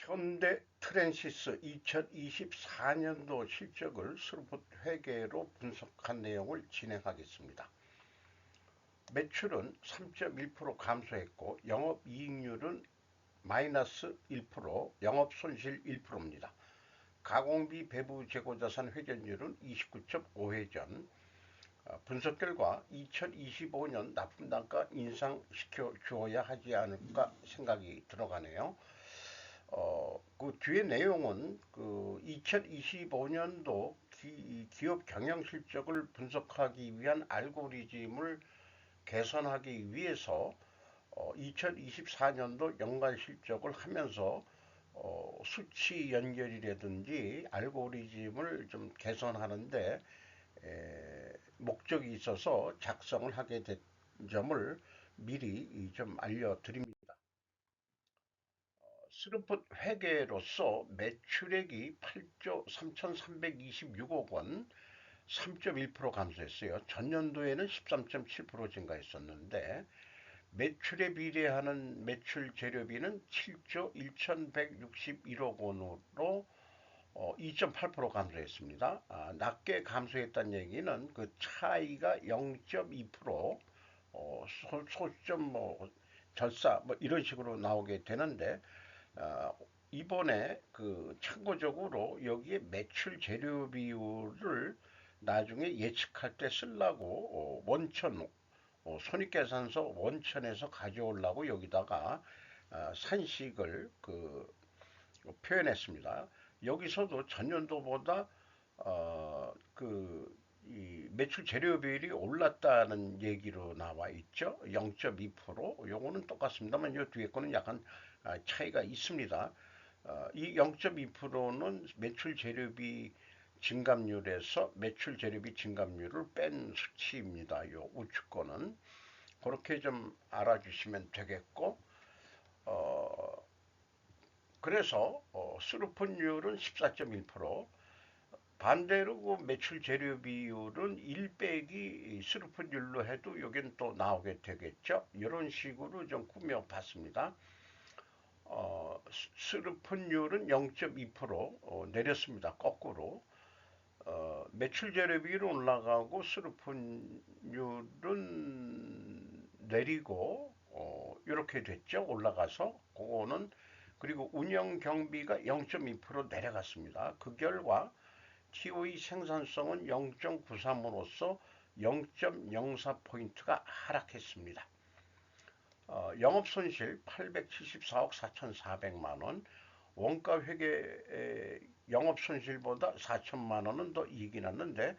현대 트랜시스 2024년도 실적을 스루풋 회계로 분석한 내용을 진행하겠습니다. 매출은 3.1% 감소했고 영업이익률은 마이너스 1%, 영업손실 1%입니다. 가공비 배부 재고자산 회전율은 29.5회전. 분석 결과 2025년 납품단가 인상시켜 주어야 하지 않을까 생각이 들어가네요. 그 뒤에 내용은 그 2025년도 기업 경영 실적을 분석하기 위한 알고리즘을 개선하기 위해서 2024년도 연간 실적을 하면서 수치 연결이라든지 알고리즘을 좀 개선하는데 목적이 있어서 작성을 하게 된 점을 미리 좀 알려드립니다. 스루풋 회계로서 매출액이 8조 3,326억 원, 3.1% 감소했어요. 전년도에는 13.7% 증가했었는데 매출에 비례하는 매출 재료비는 7조 1,161억 원으로 2.8% 감소했습니다. 낮게 감소했다는 얘기는 그 차이가 0.2%, 소점 절사 이런 식으로 나오게 되는데 이번에 그 참고적으로 여기에 매출 재료 비율을 나중에 예측할 때 쓰려고 원천 손익계산서 원천에서 가져오려고 여기다가 산식을 표현했습니다. 여기서도 전년도보다 이 매출 재료 비율이 올랐다는 얘기로 나와 있죠. 0.2%. 요거는 똑같습니다만 이 뒤에 거는 약간 차이가 있습니다. 이 0.2%는 매출 재료비 증감률에서 매출 재료비 증감률을 뺀 수치입니다. 요 우측 거는 그렇게 좀 알아주시면 되겠고, 그래서 수루풋율은 14.1%, 반대로 그 매출 재료 비율은 1 빼기 수루풋율로 해도 여긴 또 나오게 되겠죠. 이런 식으로 좀 꾸며봤습니다. 수루풋율은 0.2% 내렸습니다. 거꾸로. 매출 재료 비율은 올라가고 수루풋율은 내리고 이렇게 됐죠. 올라가서 그거는 그리고 운영 경비가 0.2% 내려갔습니다. 그 결과 TOE 생산성은 0.93으로서 0.04포인트가 하락했습니다. 영업손실 874억 4,400만 원, 원가 회계 영업손실보다 4천만 원은 더 이익이 났는데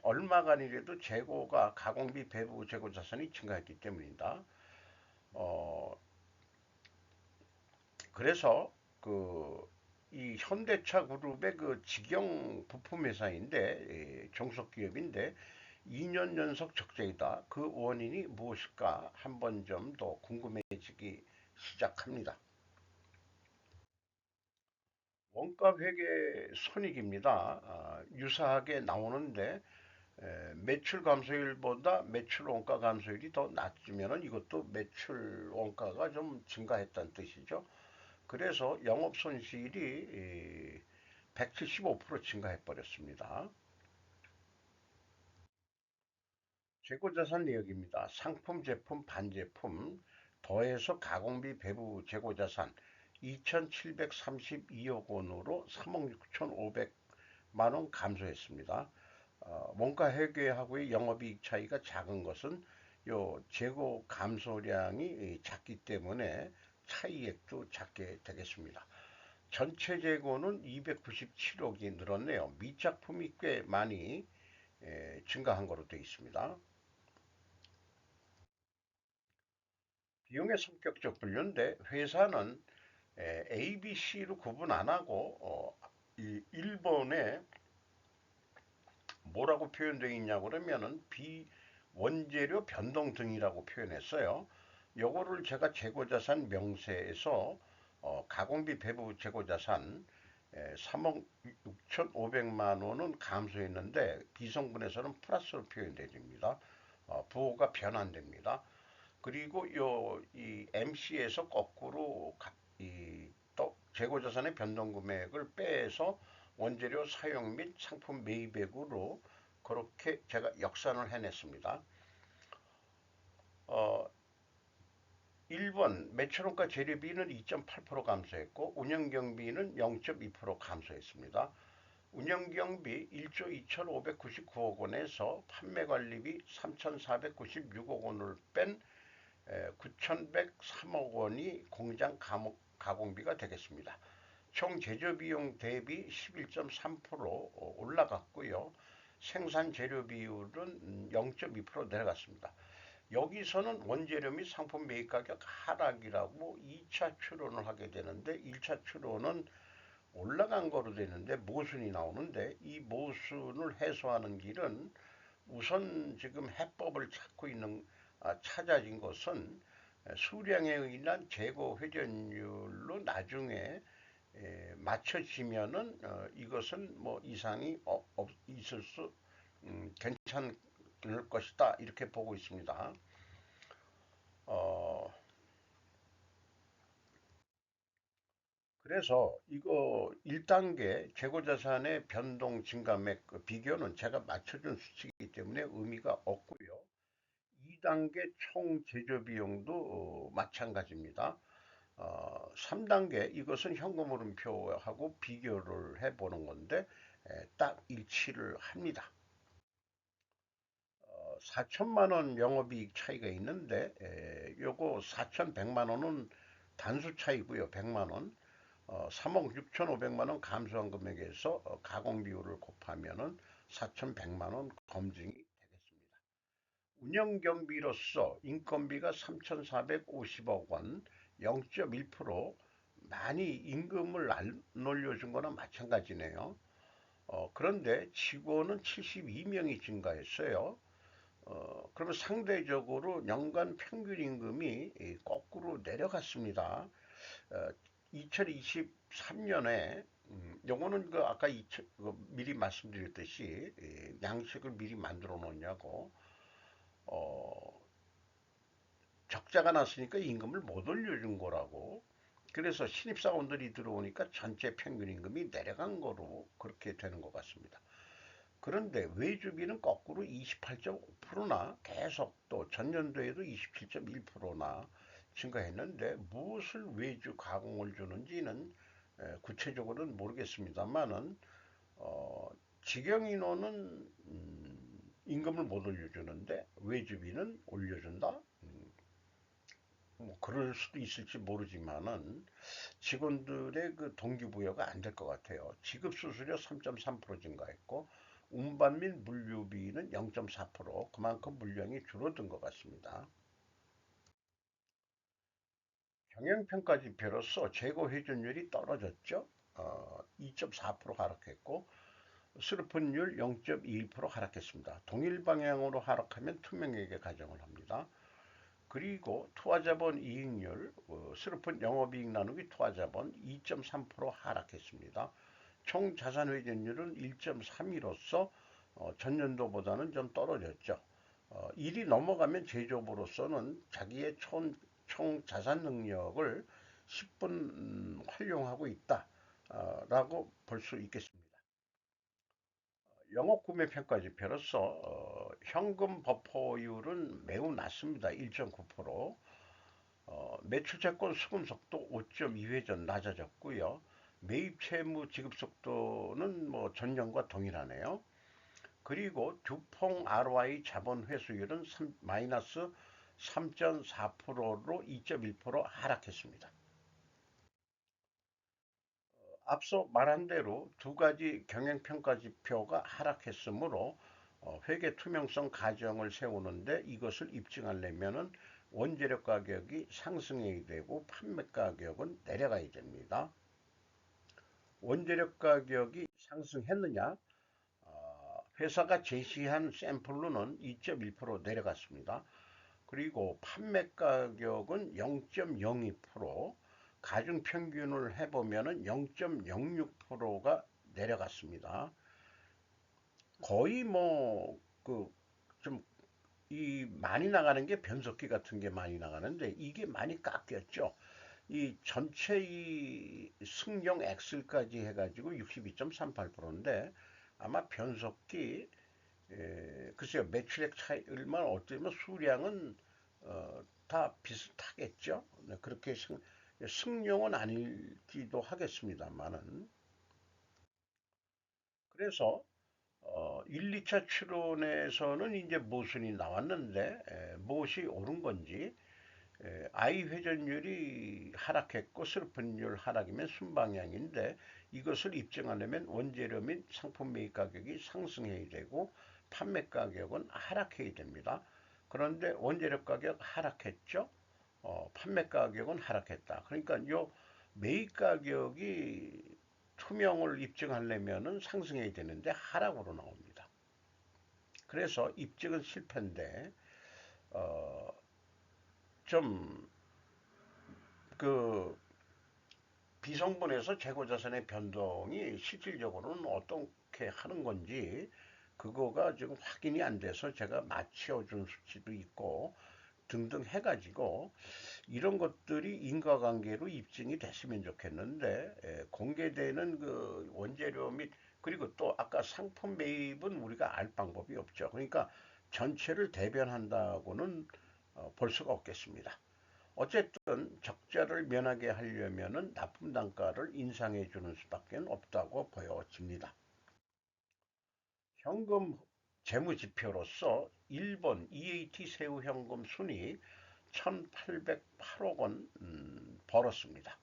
얼마간이라도 재고가 가공비 배부 재고 자산이 증가했기 때문이다. 그래서 이 현대차 그룹의 그 직영 부품 회사인데 종속기업인데 2년 연속 적자이다. 그 원인이 무엇일까 한번 좀 더 궁금해지기 시작합니다. 원가 회계 손익입니다. 유사하게 나오는데 매출 감소율보다 매출 원가 감소율이 더 낮으면 이것도 매출 원가가 좀 증가했다는 뜻이죠. 그래서 영업 손실이 175% 증가해 버렸습니다. 재고자산 내역입니다. 상품, 제품, 반제품 더해서 가공비 배부 재고자산 2,732억 원으로 3억 6,500만 원 감소했습니다. 원가 회계하고의 영업이익 차이가 작은 것은 요 재고 감소량이 작기 때문에 차이액도 작게 되겠습니다. 전체 재고는 297억이 늘었네요. 미작품이 꽤 많이 증가한 것으로 되어 있습니다. 비용의 성격적 분류인데 회사는 A, B, C로 구분 안 하고 이 1번에 뭐라고 표현되어 있냐고 그러면은 비원재료 변동 등이라고 표현했어요. 요거를 제가 재고자산 명세에서 가공비 배부 재고자산 3억 6,500만 원은 감소했는데 비성분에서는 플러스로 표현됩니다. 부호가 변환됩니다. 그리고 이 MC에서 거꾸로 또 재고자산의 변동금액을 빼서 원재료 사용 및 상품 매입액으로 그렇게 제가 역산을 해냈습니다. 1번 매출원가 재료비는 2.8% 감소했고 운영경비는 0.2% 감소했습니다. 운영경비 1조 2,599억 원에서 판매관리비 3,496억 원을 뺀 9,103억 원이 공장 가공비가 되겠습니다. 총 제조비용 대비 11.3% 올라갔고요. 생산 재료 비율은 0.2% 내려갔습니다. 여기서는 원재료 및 상품 매입 가격 하락이라고 2차 추론을 하게 되는데 1차 추론은 올라간 거로 되는데 모순이 나오는데 이 모순을 해소하는 길은 우선 지금 해법을 찾아진 것은 수량에 의한 재고 회전율로 나중에 맞춰지면은 이것은 뭐 이상이 있을 수 괜찮을 것이다 이렇게 보고 있습니다. 그래서 이거 1단계 재고자산의 변동 증가액 비교는 제가 맞춰준 수치이기 때문에 의미가 없고요. 2단계 총 제조비용도 마찬가지입니다. 3단계 이것은 현금 흐름표하고 비교를 해보는 건데 딱 일치를 합니다. 4천만 원 영업이익 차이가 있는데 요거 4,100만 원은 단수 차이고요. 100만 원. 3억 6,500만 원 감소한 금액에서 가공 비율을 곱하면은 4,100만 원 검증이 되겠습니다. 운영 경비로서 인건비가 3,450억 원, 0.1% 많이 임금을 안 올려준 거나 마찬가지네요. 그런데 직원은 72명이 증가했어요. 그러면 상대적으로 연간 평균 임금이 거꾸로 내려갔습니다. 2023년에 요거는 그 아까 미리 말씀드렸듯이 양식을 미리 만들어 놓냐고 적자가 났으니까 임금을 못 올려준 거라고. 그래서 신입사원들이 들어오니까 전체 평균 임금이 내려간 거로 그렇게 되는 것 같습니다. 그런데 외주비는 거꾸로 28.5%나 계속 또 전년도에도 27.1%나 증가했는데 무엇을 외주 가공을 주는지는 구체적으로는 모르겠습니다만은 직영인원은 임금을 못 올려주는데 외주비는 올려준다. 뭐 그럴 수도 있을지 모르지만은 직원들의 그 동기부여가 안 될 것 같아요. 지급 수수료 3.3% 증가했고 운반 및 물류비는 0.4% 그만큼 물량이 줄어든 것 같습니다. 경영평가 지표로서 재고 회전율이 떨어졌죠. 2.4% 하락했고 슬픈율 0.21% 하락했습니다. 동일 방향으로 하락하면 투명하게 가정을 합니다. 그리고 투하자본 이익률, 슬픈 영업이익 나누기 투하자본 2.3% 하락했습니다. 총 자산 회전율은 1.3이로서 전년도보다는 좀 떨어졌죠. 1이 넘어가면 제조업으로서는 자기의 총 자산 능력을 10분 활용하고 있다라고 볼 수 있겠습니다. 영업구매 평가 지표로서 현금 버퍼율은 매우 낮습니다. 1.9%. 매출 채권 수금 속도 5.2회전 낮아졌고요. 매입 채무 지급 속도는 뭐 전년과 동일하네요. 그리고 두퐁 ROI 자본 회수율은 마이너스 3.4%로 2.1% 하락했습니다. 앞서 말한 대로 두 가지 경영평가 지표가 하락했으므로 회계 투명성 가정을 세우는데 이것을 입증하려면은 원재료 가격이 상승해야 되고 판매 가격은 내려가야 됩니다. 원재료 가격이 상승했느냐? 회사가 제시한 샘플로는 2.1% 내려갔습니다. 그리고 판매 가격은 0.02%, 가중 평균을 해보면 0.06%가 내려갔습니다. 거의 뭐, 좀, 많이 나가는 게 변속기 같은 게 많이 나가는데 이게 많이 깎였죠. 이 전체 이 승용 엑셀까지 해가지고 62.38%인데 아마 변속기 글쎄요 매출액 차이만 어쩌면 수량은 다 비슷하겠죠. 네, 그렇게 승용은 아니기도 하겠습니다만은 그래서 1, 2차 추론에서는 이제 모순이 나왔는데 무엇이 옳은 건지 I 회전율이 하락했고 슬픈율 하락이면 순방향인데 이것을 입증하려면 원재료 및 상품 매입 가격이 상승해야 되고 판매 가격은 하락해야 됩니다. 그런데 원재료 가격 하락했죠. 판매 가격은 하락했다. 그러니까 요 매입 가격이 투명을 입증하려면은 상승해야 되는데 하락으로 나옵니다. 그래서 입증은 실패인데 어, 좀그 비성분에서 재고자산의 변동이 실질적으로는 어떻게 하는 건지 그거가 지금 확인이 안 돼서 제가 맞춰준 수치도 있고 등등 해가지고 이런 것들이 인과관계로 입증이 됐으면 좋겠는데 공개되는 그 원재료 및 그리고 또 아까 상품 매입은 우리가 알 방법이 없죠. 그러니까 전체를 대변한다고는 볼 수가 없겠습니다. 어쨌든 적자를 면하게 하려면은 납품 단가를 인상해 주는 수밖에 없다고 보여집니다. 현금 재무지표로서 일본 EAT 새우 현금 순이 1,808억 원 벌었습니다.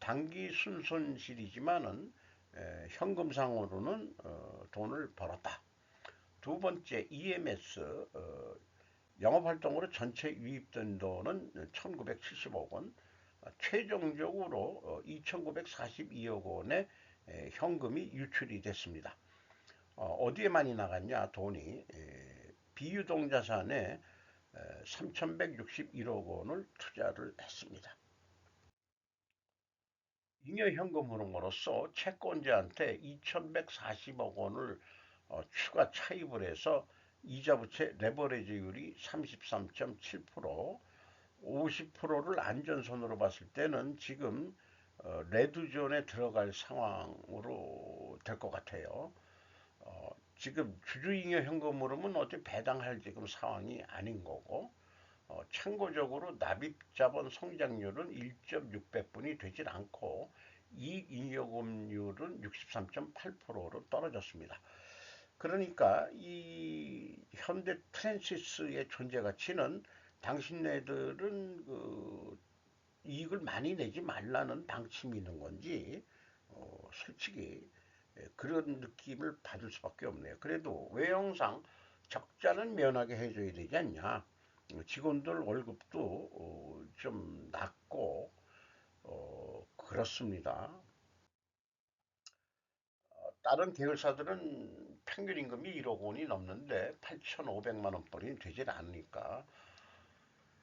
단기 순손실이지만은 현금상으로는 돈을 벌었다. 두 번째 EMS 영업활동으로 전체 유입된 돈은 1,970억 원, 최종적으로 2,942억 원의 현금이 유출이 됐습니다. 어디에 많이 나갔냐 돈이 비유동자산에 3,161억 원을 투자를 했습니다. 잉여현금으로서 채권자한테 2,140억 원을 추가 차입을 해서 이자부채 레버리지율이 33.7%, 50%를 안전선으로 봤을 때는 지금 레드존에 들어갈 상황으로 될 것 같아요. 지금 주주잉여 현금으로는 어디 배당할 지금 상황이 아닌 거고 참고적으로 납입자본 성장률은 1.6배분이 되질 않고 이익잉여금률은 63.8%로 떨어졌습니다. 그러니까 이 현대 트랜시스의 존재 가치는 당신네들은 그 이익을 많이 내지 말라는 방침이 있는 건지 솔직히 그런 느낌을 받을 수밖에 없네요. 그래도 외형상 적자는 면하게 해줘야 되지 않냐. 직원들 월급도 좀 낮고 그렇습니다. 다른 계열사들은 평균 임금이 1억 원이 넘는데 8,500만 원벌이 되질 않으니까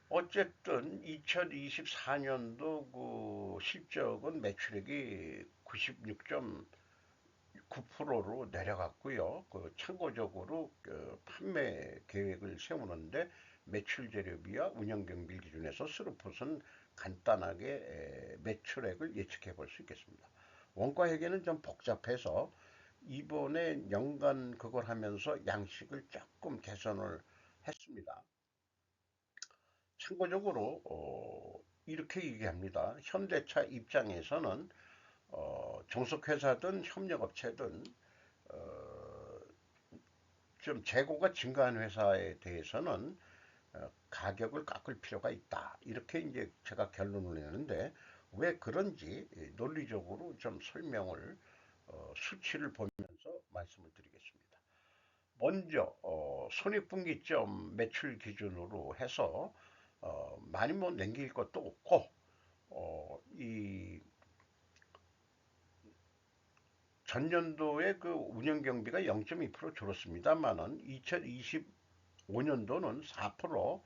어쨌든 2024년도 그 실적은 매출액이 96.9%로 내려갔고요. 그 참고적으로 그 판매 계획을 세우는데 매출 재료비와 운영 경비 기준에서 스루풋은 간단하게 매출액을 예측해 볼 수 있겠습니다. 원가 회계는 좀 복잡해서 이번에 연간 그걸 하면서 양식을 조금 개선을 했습니다. 참고적으로 이렇게 얘기합니다. 현대차 입장에서는 종속회사든 협력업체든 어, 좀 재고가 증가한 회사에 대해서는 가격을 깎을 필요가 있다. 이렇게 이제 제가 결론을 내는데 왜 그런지 논리적으로 좀 설명을 수치를 보면서 말씀을 드리겠습니다. 먼저 손익분기점 매출 기준으로 해서 많이 뭐 남길 것도 없고 이 전년도에 그 운영 경비가 0.2% 줄었습니다만은 2025년도는 4%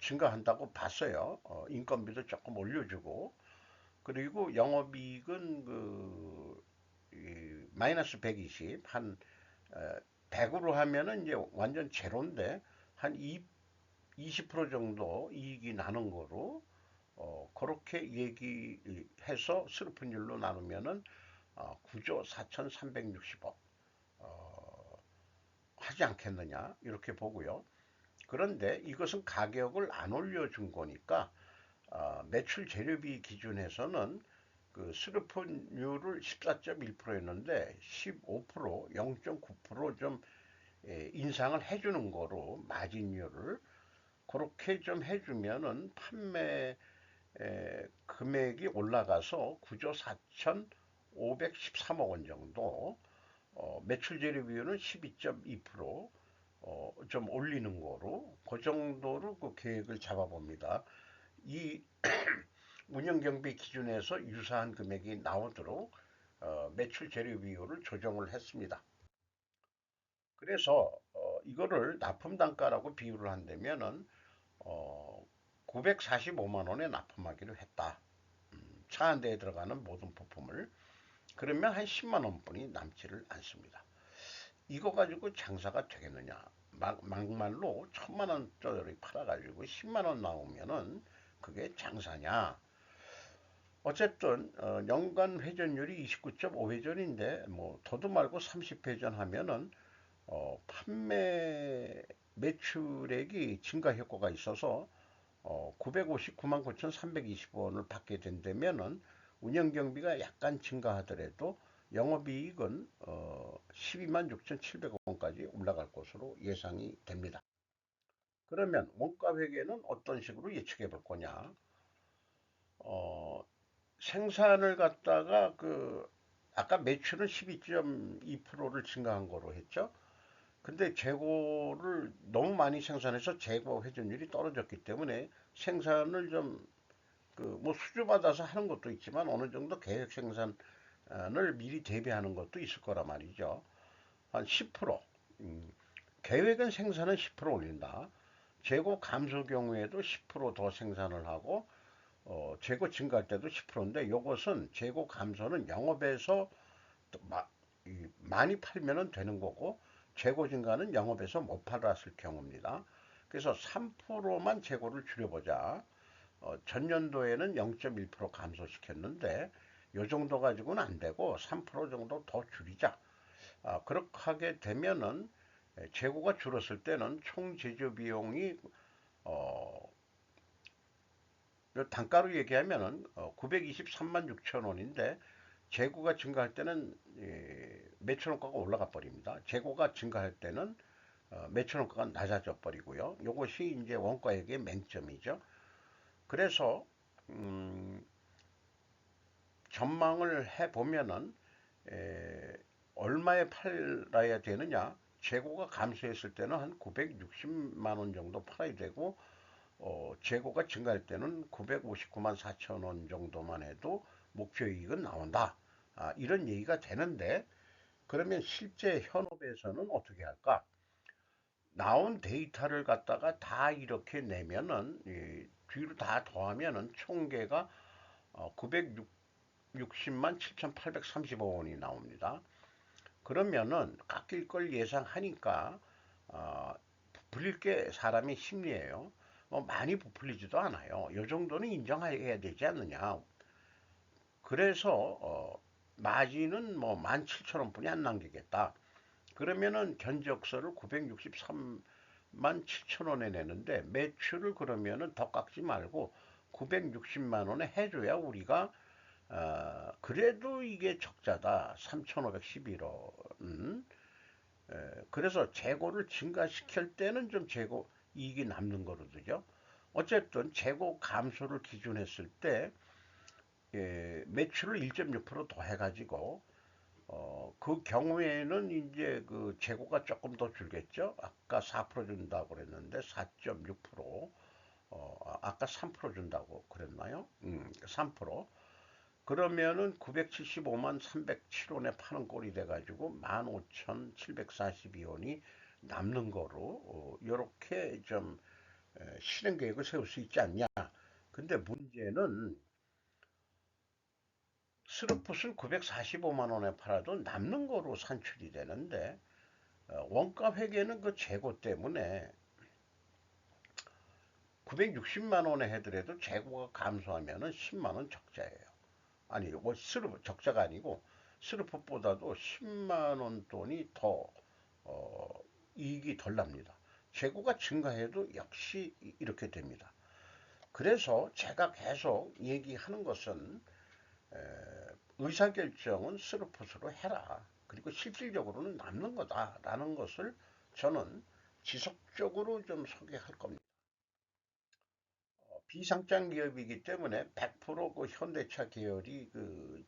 증가한다고 봤어요. 인건비도 조금 올려주고 그리고 영업이익은 마이너스 120, 한 100으로 하면은 이제 완전 제로인데 한 20% 정도 이익이 나는 거로 그렇게 얘기해서 슬픈율로 나누면은 9조 4,360억 하지 않겠느냐 이렇게 보고요. 그런데 이것은 가격을 안 올려준 거니까 매출 재료비 기준에서는 그 수료폰율을 14.1%였는데 15% 0.9%좀 인상을 해주는 거로 마진율을 그렇게 좀 해주면은 판매 금액이 올라가서 9조 4,513억 원 정도 매출 재료 비율은 12.2% 좀 올리는 거로 그 정도로 그 계획을 잡아봅니다. 이 운영 경비 기준에서 유사한 금액이 나오도록 매출 재료 비율을 조정을 했습니다. 그래서 이거를 납품 단가라고 비유를 한다면은 945만 원에 납품하기로 했다. 차 한 대에 들어가는 모든 부품을. 그러면 한 10만 원뿐이 남지를 않습니다. 이거 가지고 장사가 되겠느냐? 막말로 1,000만 원짜리 팔아가지고 10만 원 나오면은 그게 장사냐? 어쨌든 연간 회전율이 29.5회전인데 뭐 더도 말고 30회전 하면은 판매 매출액이 증가 효과가 있어서 959만 9,320원을 받게 된다면은 운영 경비가 약간 증가하더라도 영업이익은 12만 6,700원까지 올라갈 것으로 예상이 됩니다. 그러면 원가 회계는 어떤 식으로 예측해 볼 거냐? 어, 생산을 갖다가 아까 매출은 12.2%를 증가한 거로 했죠. 근데 재고를 너무 많이 생산해서 재고 회전율이 떨어졌기 때문에 생산을 좀 뭐 수주받아서 하는 것도 있지만 어느 정도 계획 생산을 미리 대비하는 것도 있을 거란 말이죠. 한 10%. 계획은 생산은 10% 올린다. 재고 감소 경우에도 10%더 생산을 하고 재고 증가할 때도 10%인데 이것은 재고 감소는 영업에서 많이 팔면 되는 거고 재고 증가는 영업에서 못 팔았을 경우입니다. 그래서 3%만 재고를 줄여보자. 전년도에는 0.1% 감소시켰는데 이 정도 가지고는 안 되고 3% 정도 더 줄이자. 그렇게 하게 되면은 재고가 줄었을 때는 총 제조 비용이 어, 단가로 얘기하면은 923만 6천 원인데 재고가 증가할 때는 매출 원가가 올라가 버립니다. 재고가 증가할 때는 매출 원가가 낮아져 버리고요. 이것이 이제 원가액의 맹점이죠. 그래서 음, 전망을 해 보면은 얼마에 팔아야 되느냐? 재고가 감소했을 때는 한 960만 원 정도 팔아야 되고 재고가 증가할 때는 959만 4천 원 정도만 해도 목표 이익은 나온다. 이런 얘기가 되는데 그러면 실제 현업에서는 어떻게 할까? 나온 데이터를 갖다가 다 이렇게 내면은 뒤로 다 더하면은 총계가 960만 7,835원이 나옵니다. 그러면은 깎일 걸 예상하니까 부풀릴 게 사람의 심리예요. 많이 부풀리지도 않아요. 이 정도는 인정해야 되지 않느냐. 그래서 마진은 뭐 17,000원뿐이 안 남기겠다. 그러면은 견적서를 963만 7천 원에 내는데 매출을 그러면은 더 깎지 말고 960만 원에 해줘야 우리가 그래도 이게 적자다. 3,511원. 그래서 재고를 증가시킬 때는 좀 재고 이익이 남는 거거든요. 어쨌든 재고 감소를 기준했을 때 매출을 1.6%더 해가지고 그 경우에는 이제 그 재고가 조금 더 줄겠죠. 아까 4% 준다고 그랬는데 4.6%, 아까 3% 준다고 그랬나요? 3%. 그러면은 975만 307원에 파는 꼴이 돼가지고 15,742원이 남는 거로 이렇게 좀 실행 계획을 세울 수 있지 않냐. 근데 문제는 스루풋은 945만 원에 팔아도 남는 거로 산출이 되는데 원가 회계는 그 재고 때문에 960만 원에 해더라도 재고가 감소하면은 10만 원 적자예요. 아니, 뭐 스르프 적자가 아니고 스르프보다도 10만 원 돈이 더 어, 이익이 덜 납니다. 재고가 증가해도 역시 이렇게 됩니다. 그래서 제가 계속 얘기하는 것은 의사결정은 스루풋으로 해라. 그리고 실질적으로는 남는 거다라는 것을 저는 지속적으로 좀 소개할 겁니다. 비상장 기업이기 때문에 100%그 현대차 계열이 그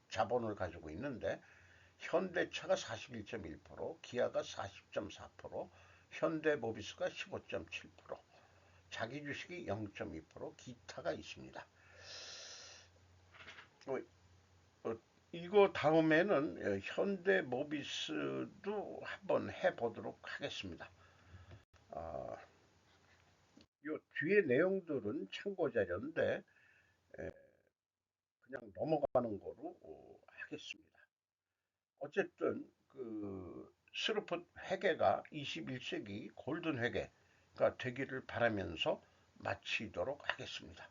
자본을 가지고 있는데 현대차가 41.1%, 기아가 40.4%, 현대모비스가 15.7%, 자기 주식이 0.2%, 기타가 있습니다. 어, 어, 이거 다음에는 현대모비스도 한번 해보도록 하겠습니다. 아, 요 뒤에 내용들은 참고 자료인데 그냥 넘어가는 거로 하겠습니다. 어쨌든 그 스루펫 회계가 21세기 골든 회계가 되기를 바라면서 마치도록 하겠습니다.